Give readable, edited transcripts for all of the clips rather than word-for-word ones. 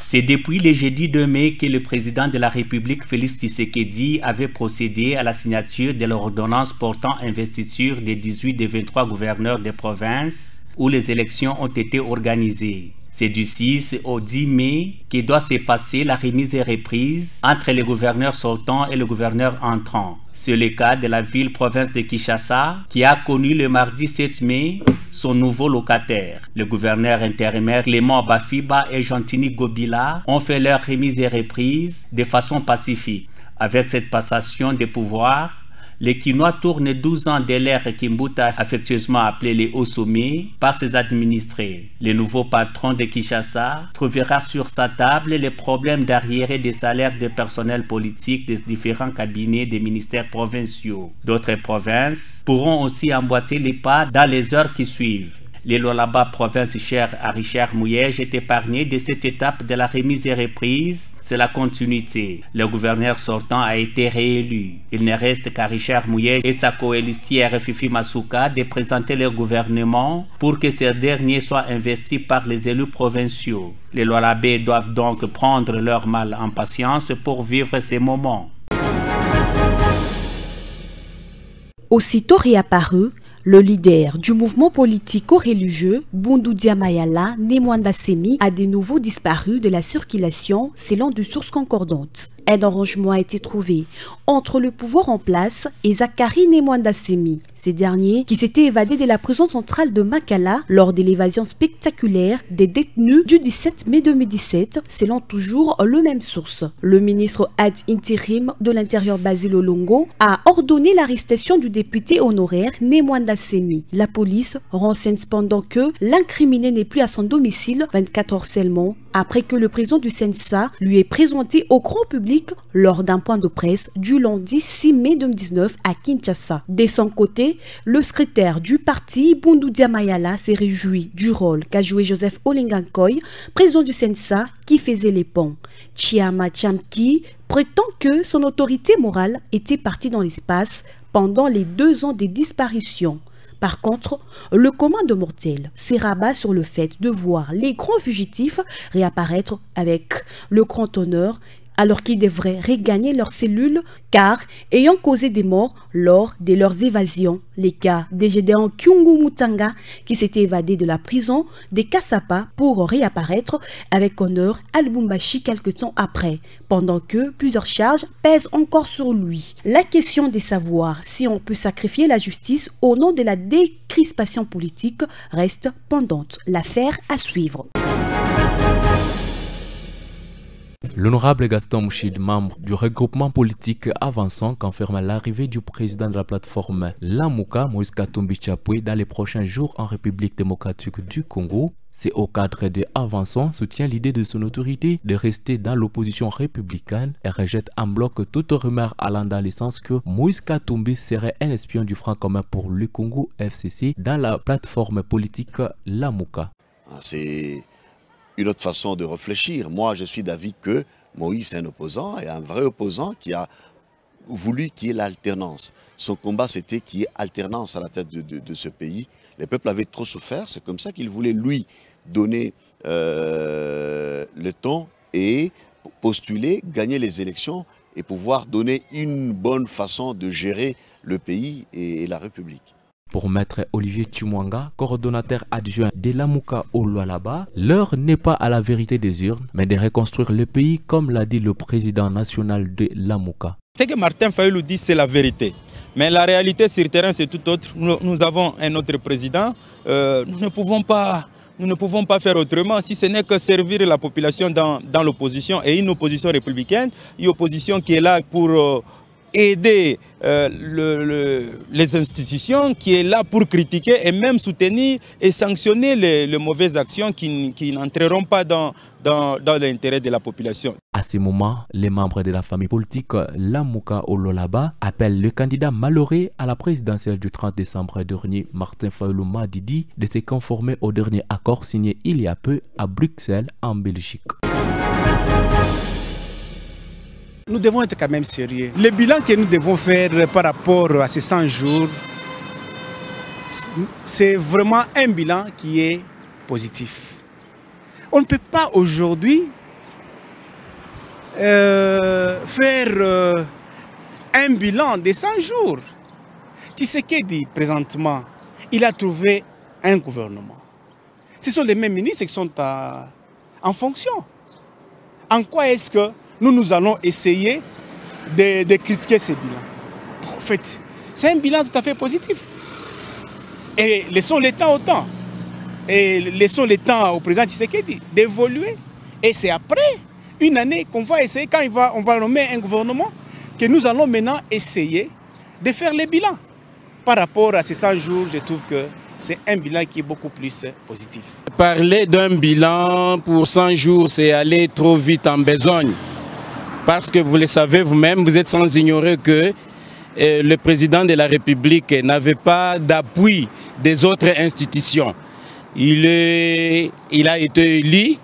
C'est depuis le jeudi 2 mai que le président de la République, Félix Tshisekedi, avait procédé à la signature de l'ordonnance portant investiture des 18 et 23 gouverneurs de province où les élections ont été organisées. C'est du 6 au 10 mai que doit se passer la remise et reprise entre le gouverneur sortant et le gouverneur entrant. C'est le cas de la ville-province de Kinshasa qui a connu le mardi 7 mai son nouveau locataire. Le gouverneur intérimaire Clément Bafiba et Jantini Gobila ont fait leur remise et reprise de façon pacifique. Avec cette passation de pouvoir, les Kinois tournent 12 ans de l'ère Kimbuta affectueusement appelé les hauts sommets par ses administrés. Le nouveau patron de Kinshasa trouvera sur sa table les problèmes d'arriérés des salaires des personnels politiques des différents cabinets des ministères provinciaux. D'autres provinces pourront aussi emboîter les pas dans les heures qui suivent. Les Lualaba, province chère à Richard Mouyej, est épargné de cette étape de la remise et reprise. C'est la continuité. Le gouverneur sortant a été réélu. Il ne reste qu'à Richard Mouyej et sa coalistière Fifi Masuka de présenter leur gouvernement pour que ces derniers soient investis par les élus provinciaux. Les Lualabais doivent donc prendre leur mal en patience pour vivre ces moments. Aussitôt réapparu, le leader du mouvement politico-religieux, Bundu Diamayala Nemwanda Semi, a de nouveau disparu de la circulation selon des sources concordantes. Un arrangement a été trouvé entre le pouvoir en place et Zakari Nemwanda Semi. Ces derniers, qui s'étaient évadés de la prison centrale de Makala lors de l'évasion spectaculaire des détenus du 17 mai 2017, selon toujours le même source. Le ministre ad intérim de l'Intérieur Basil Olongo a ordonné l'arrestation du député honoraire Nemwanda Semi. La police renseigne cependant que l'incriminé n'est plus à son domicile 24 heures seulement après que le président du Sensa lui ait présenté au grand public lors d'un point de presse du lundi 6 mai 2019 à Kinshasa. De son côté, le secrétaire du parti Bundu Diamayala s'est réjoui du rôle qu'a joué Joseph Olengankoy, président du Sensa, qui faisait les ponts. Chiama Chamki prétend que son autorité morale était partie dans l'espace pendant les 2 ans de disparition. Par contre, le commun de mortels se rabat sur le fait de voir les grands fugitifs réapparaître avec le grand honneur alors qu'ils devraient regagner leurs cellules car ayant causé des morts lors de leurs évasions. Les cas des Gédéons Kyungu Mutanga qui s'étaient évadés de la prison des Kassapa pour réapparaître avec honneur à Lubumbashi quelque temps après, pendant que plusieurs charges pèsent encore sur lui. La question de savoir si on peut sacrifier la justice au nom de la décrispation politique reste pendante. L'affaire à suivre. L'honorable Gaston Mouchid, membre du regroupement politique avançant, confirme l'arrivée du président de la plateforme Lamuka, Moïse Katumbi Chapwe, dans les prochains jours en République démocratique du Congo. C'est au cadre de Avançon soutient l'idée de son autorité de rester dans l'opposition républicaine et rejette en bloc toute rumeur allant dans le sens que Moïse Katumbi serait un espion du Front commun pour le Congo FCC dans la plateforme politique Lamuka. C'est une autre façon de réfléchir. Moi, je suis d'avis que Moïse est un opposant et un vrai opposant qui a voulu qu'il y ait l'alternance. Son combat, c'était qu'il y ait alternance à la tête de ce pays. Les peuples avaient trop souffert, c'est comme ça qu'il voulait, lui, donner le temps et postuler, gagner les élections et pouvoir donner une bonne façon de gérer le pays et la République. Pour maître Olivier Chumwanga, coordonnateur adjoint de Lamuka au Lualaba, l'heure n'est pas à la vérité des urnes, mais de reconstruire le pays comme l'a dit le président national de Lamuka. Ce que Martin Fayulu dit, c'est la vérité. Mais la réalité sur le terrain, c'est tout autre. Nous avons un autre président. Nous ne pouvons pas faire autrement si ce n'est que servir la population dans l'opposition et une opposition républicaine, une opposition qui est là pour aider les institutions, qui est là pour critiquer et même soutenir et sanctionner les mauvaises actions qui n'entreront pas dans l'intérêt de la population. À ce moment, les membres de la famille politique Lamuka Ololaba appellent le candidat malheureux à la présidentielle du 30 décembre dernier, Martin Fayulu Madidi, de se conformer au dernier accord signé il y a peu à Bruxelles, en Belgique. Nous devons être quand même sérieux. Le bilan que nous devons faire par rapport à ces 100 jours, c'est vraiment un bilan qui est positif. On ne peut pas aujourd'hui faire un bilan de 100 jours. Tshisekedi, présentement, il a trouvé un gouvernement. Ce sont les mêmes ministres qui sont en fonction. En quoi est-ce que nous allons essayer de critiquer ces bilans? En fait, c'est un bilan tout à fait positif. Et laissons le temps au temps. Et laissons le temps au président Tshisekedi d'évoluer. Et c'est après une année qu'on va essayer, quand on va nommer un gouvernement, que nous allons maintenant essayer de faire le bilan. Par rapport à ces 100 jours, je trouve que c'est un bilan qui est beaucoup plus positif. Parler d'un bilan pour 100 jours, c'est aller trop vite en besogne. Parce que vous le savez vous-même, vous êtes sans ignorer que le président de la République n'avait pas d'appui des autres institutions. Il a été élu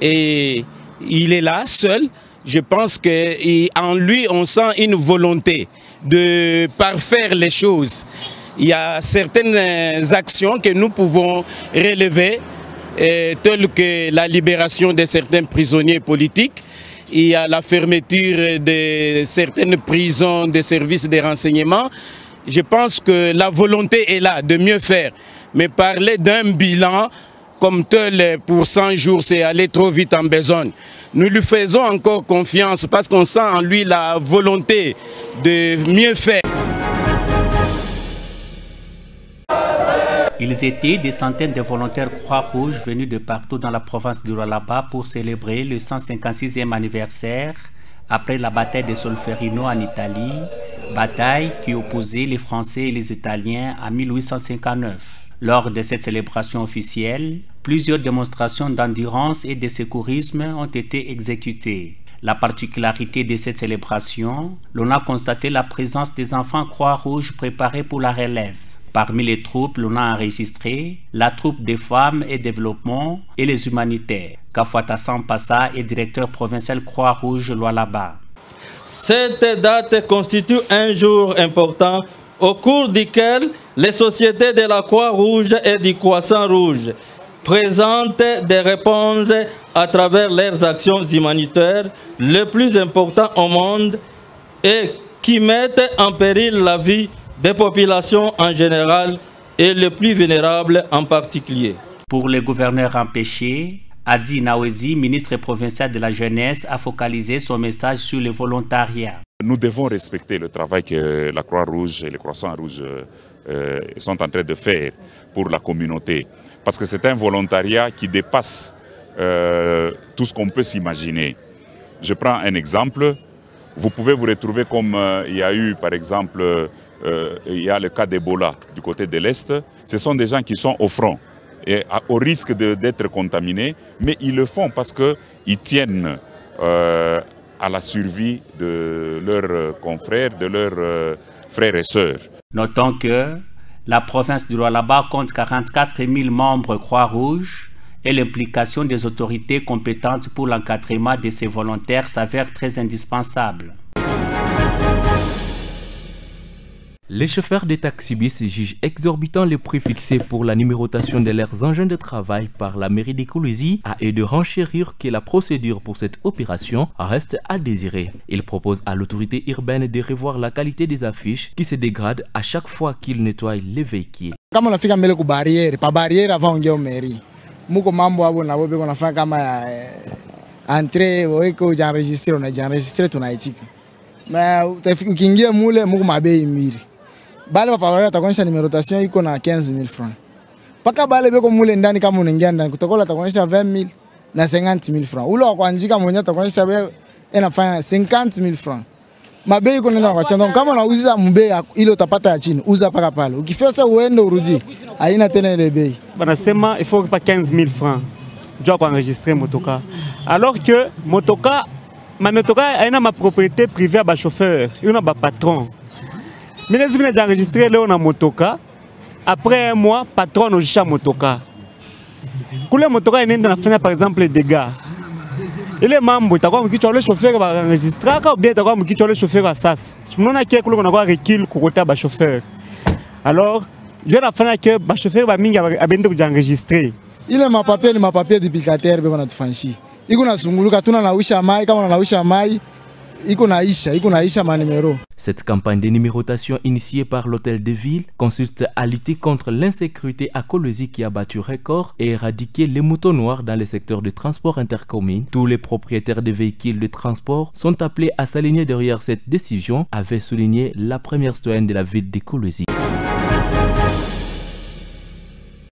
et il est là seul. Je pense qu'en lui, on sent une volonté de parfaire les choses. Il y a certaines actions que nous pouvons relever, telles que la libération de certains prisonniers politiques. Il y a la fermeture de certaines prisons de services de renseignement. Je pense que la volonté est là de mieux faire. Mais parler d'un bilan comme tel pour 100 jours, c'est aller trop vite en besogne. Nous lui faisons encore confiance parce qu'on sent en lui la volonté de mieux faire. Ils étaient des centaines de volontaires Croix-Rouge venus de partout dans la province du Lualaba pour célébrer le 156e anniversaire après la bataille de Solferino en Italie, bataille qui opposait les Français et les Italiens en 1859. Lors de cette célébration officielle, plusieurs démonstrations d'endurance et de secourisme ont été exécutées. La particularité de cette célébration, l'on a constaté la présence des enfants Croix-Rouge préparés pour la relève. Parmi les troupes, l'on a enregistré la troupe des femmes et développement et les humanitaires. Kafouata Sampassa est directeur provincial Croix-Rouge Lualaba. Cette date constitue un jour important au cours duquel les sociétés de la Croix-Rouge et du Croissant-Rouge présentent des réponses à travers leurs actions humanitaires les plus importantes au monde et qui mettent en péril la vie des populations en général et les plus vulnérables en particulier. Pour le gouverneur empêché, Adi Nawezi, ministre provincial de la Jeunesse, a focalisé son message sur le volontariat. Nous devons respecter le travail que la Croix-Rouge et le Croissant-Rouge sont en train de faire pour la communauté. Parce que c'est un volontariat qui dépasse tout ce qu'on peut s'imaginer. Je prends un exemple. Vous pouvez vous retrouver comme il y a eu par exemple, il y a le cas d'Ebola du côté de l'Est. Ce sont des gens qui sont au front et au risque d'être contaminés, mais ils le font parce qu'ils tiennent à la survie de leurs confrères, de leurs frères et sœurs. Notons que la province du Lualaba compte 44 000 membres Croix-Rouge et l'implication des autorités compétentes pour l'encadrement de ces volontaires s'avère très indispensable. Les chauffeurs de taxibus jugent exorbitant les prix fixés pour la numérotation de leurs engins de travail par la mairie d'Ekolozi et de renchérir que la procédure pour cette opération reste à désirer. Ils proposent à l'autorité urbaine de revoir la qualité des affiches qui se dégradent à chaque fois qu'ils nettoient les véhicules. Comme on a fait une barrière, pas barrière avant on mairie. Muko mambo abo na bobe on a fait comme entrée weko j'enregistre on a enregistré tunaichika. Mais ukiingia mule muko mabei miri. Bale papa atakuonyesha numerotation iko na 15,000 francs. Paka bale beko mule ndani kama unaingia ndani kutokola atakuonyesha 20,000 na 50,000 francs. Ule wa kuandika mwenyewe atakuonyesha wewe inafanya 50,000 francs. Mabei iko nenda kwa chando kama unauza mbei ile utapata ya chini uza paka pale. Ukifesa uende urudi haina tena ile bei. Banasema il faut pas 15,000 francs. Doit enregistrer motoka. Alors que motoka ma motoka haina ma propriété privée à chauffeur, il a ba patron. Mais les gens qui enregistré là on a motoka. Après un mois, patron nous cherche motoka. Quand le motoka est dans la fin par exemple les dégâts. Il est membre, tu as quoi qui le chauffeur va enregistrer ou bien tu as quoi qui le chauffeur à sas. Je me demande qui est qu'on a quoi recul côté ba chauffeur. Alors, je vais la fin que ba chauffeur va minga a bien enregistrer. Il est ma papier depuis 4 heures on a tout franchi. iko nasunguluka tuna nausha mai kama nausha mai iko naisha manimero. Cette campagne de numérotation initiée par l'Hôtel de Ville consiste à lutter contre l'insécurité à Kolwezi qui a battu record et éradiquer les moutons noirs dans le secteur de transport intercommune. Tous les propriétaires de véhicules de transport sont appelés à s'aligner derrière cette décision, avait souligné la première citoyenne de la ville de Kolwezi.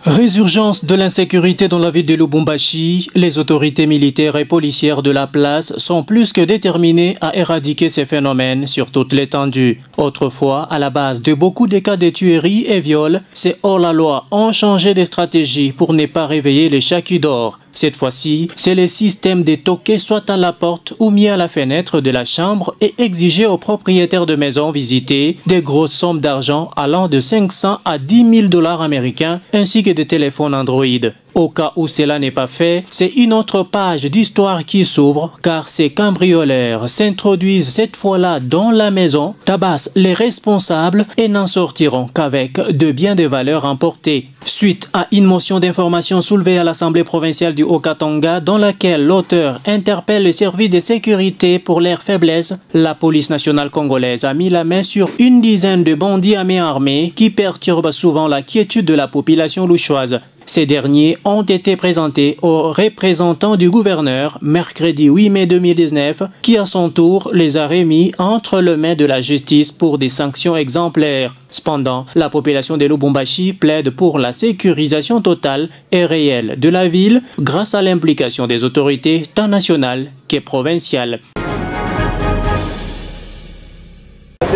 Résurgence de l'insécurité dans la ville de Lubumbashi, les autorités militaires et policières de la place sont plus que déterminées à éradiquer ces phénomènes sur toute l'étendue. Autrefois, à la base de beaucoup de cas de tueries et viols, ces hors-la-loi ont changé de stratégie pour ne pas réveiller les chats qui dorment. Cette fois-ci, c'est le système de toquer soit à la porte ou mis à la fenêtre de la chambre et exiger aux propriétaires de maisons visitées des grosses sommes d'argent allant de 500 à 10 000 $ américains ainsi que des téléphones Android. Au cas où cela n'est pas fait, c'est une autre page d'histoire qui s'ouvre car ces cambrioleurs s'introduisent cette fois-là dans la maison, tabassent les responsables et n'en sortiront qu'avec de biens de valeur emportés. Suite à une motion d'information soulevée à l'Assemblée provinciale du Haut-Katanga dans laquelle l'auteur interpelle le service de sécurité pour leur faiblesse, la police nationale congolaise a mis la main sur une dizaine de bandits à main armée qui perturbent souvent la quiétude de la population louchoise. Ces derniers ont été présentés aux représentants du gouverneur mercredi 8 mai 2019 qui à son tour les a remis entre les mains de la justice pour des sanctions exemplaires. Cependant, la population de Lubumbashi plaide pour la sécurisation totale et réelle de la ville grâce à l'implication des autorités tant nationales que provinciales.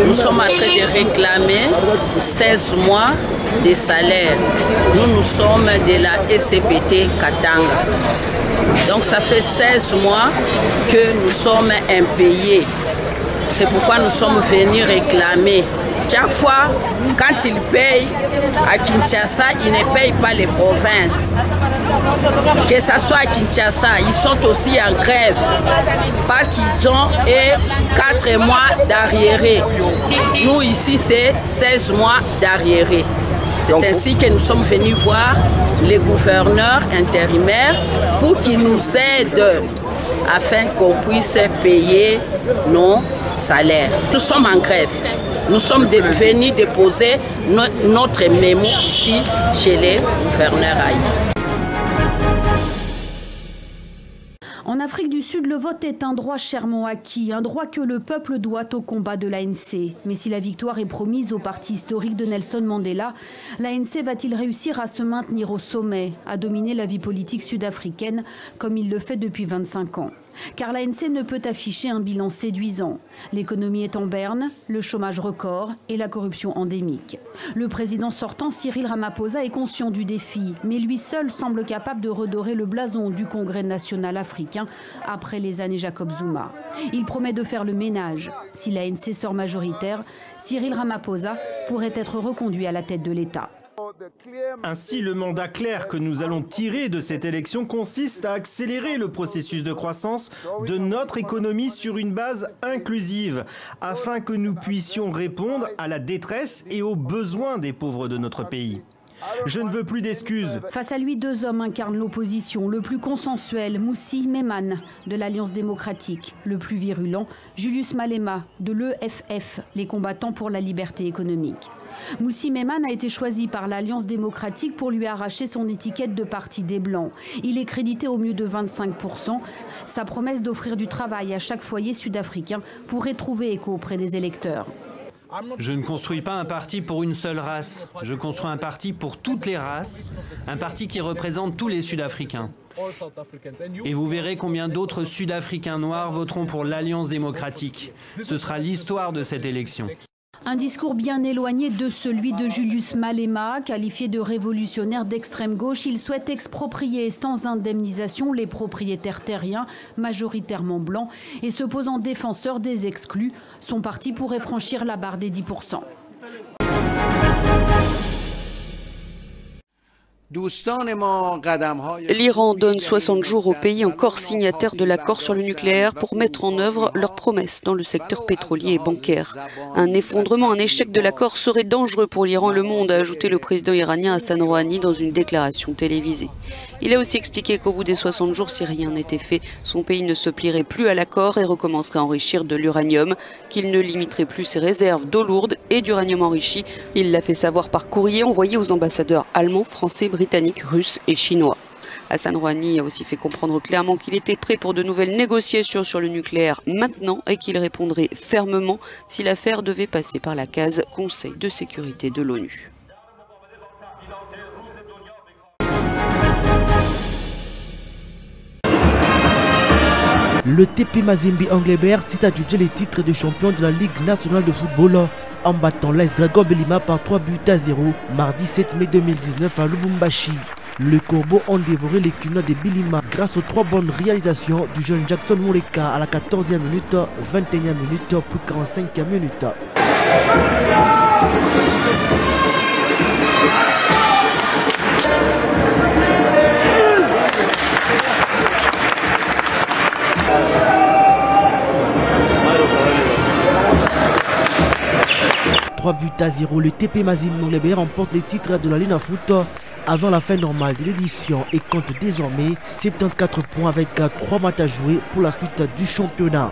Nous sommes en train de réclamer 16 mois de salaire. Nous sommes de la SCPT Katanga. Donc ça fait 16 mois que nous sommes impayés. C'est pourquoi nous sommes venus réclamer. Chaque fois, quand ils payent à Kinshasa, ils ne payent pas les provinces. Que ce soit à Kinshasa, ils sont aussi en grève parce qu'ils ont 4 mois d'arriéré. Nous ici, c'est 16 mois d'arriéré. C'est ainsi que nous sommes venus voir les gouverneurs intérimaires pour qu'ils nous aident afin qu'on puisse payer nos salaires. Nous sommes en grève. Nous sommes venus déposer notre mémo ici chez les gouverneurs Haïti. En Afrique du Sud, le vote est un droit chèrement acquis, un droit que le peuple doit au combat de l'ANC. Mais si la victoire est promise au parti historique de Nelson Mandela, l'ANC va-t-il réussir à se maintenir au sommet, à dominer la vie politique sud-africaine comme il le fait depuis 25 ans ? Car l'ANC ne peut afficher un bilan séduisant. L'économie est en berne, le chômage record et la corruption endémique. Le président sortant, Cyril Ramaphosa, est conscient du défi, mais lui seul semble capable de redorer le blason du Congrès national africain après les années Jacob Zuma. Il promet de faire le ménage. Si l'ANC sort majoritaire, Cyril Ramaphosa pourrait être reconduit à la tête de l'État. Ainsi, le mandat clair que nous allons tirer de cette élection consiste à accélérer le processus de croissance de notre économie sur une base inclusive, afin que nous puissions répondre à la détresse et aux besoins des pauvres de notre pays. Je ne veux plus d'excuses. Face à lui, 2 hommes incarnent l'opposition. Le plus consensuel, Moussi Memane, de l'Alliance démocratique. Le plus virulent, Julius Malema, de l'EFF, les combattants pour la liberté économique. Moussi Memane a été choisi par l'Alliance démocratique pour lui arracher son étiquette de parti des Blancs. Il est crédité au mieux de 25%. Sa promesse d'offrir du travail à chaque foyer sud-africain pourrait trouver écho auprès des électeurs. Je ne construis pas un parti pour une seule race. Je construis un parti pour toutes les races, un parti qui représente tous les Sud-Africains. Et vous verrez combien d'autres Sud-Africains noirs voteront pour l'Alliance démocratique. Ce sera l'histoire de cette élection. Un discours bien éloigné de celui de Julius Malema, qualifié de révolutionnaire d'extrême gauche. Il souhaite exproprier sans indemnisation les propriétaires terriens, majoritairement blancs, et se pose en défenseur des exclus. Son parti pourrait franchir la barre des 10%. L'Iran donne 60 jours aux pays encore signataires de l'accord sur le nucléaire pour mettre en œuvre leurs promesses dans le secteur pétrolier et bancaire. Un effondrement, un échec de l'accord serait dangereux pour l'Iran et le monde, a ajouté le président iranien Hassan Rouhani dans une déclaration télévisée. Il a aussi expliqué qu'au bout des 60 jours, si rien n'était fait, son pays ne se plierait plus à l'accord et recommencerait à enrichir de l'uranium, qu'il ne limiterait plus ses réserves d'eau lourde et d'uranium enrichi. Il l'a fait savoir par courrier envoyé aux ambassadeurs allemands, français, britanniques, russes et chinois. Hassan Rouhani a aussi fait comprendre clairement qu'il était prêt pour de nouvelles négociations sur le nucléaire maintenant et qu'il répondrait fermement si l'affaire devait passer par la case Conseil de sécurité de l'ONU. Le TP Mazembe Anglebert s'est adjugé les titres de champion de la Ligue nationale de football en battant l'AS Dragon Belima par 3-0 mardi 7 mai 2019 à Lubumbashi. Les Corbeaux ont dévoré les Quinois de Belima grâce aux 3 bonnes réalisations du jeune Jackson Mouleka à la 14e minute, 21e minute puis 45e minute. Le TP Mazembe Anglebert remporte les titres de la Ligue Foot avant la fin normale de l'édition et compte désormais 74 points avec 3 matchs à jouer pour la suite du championnat.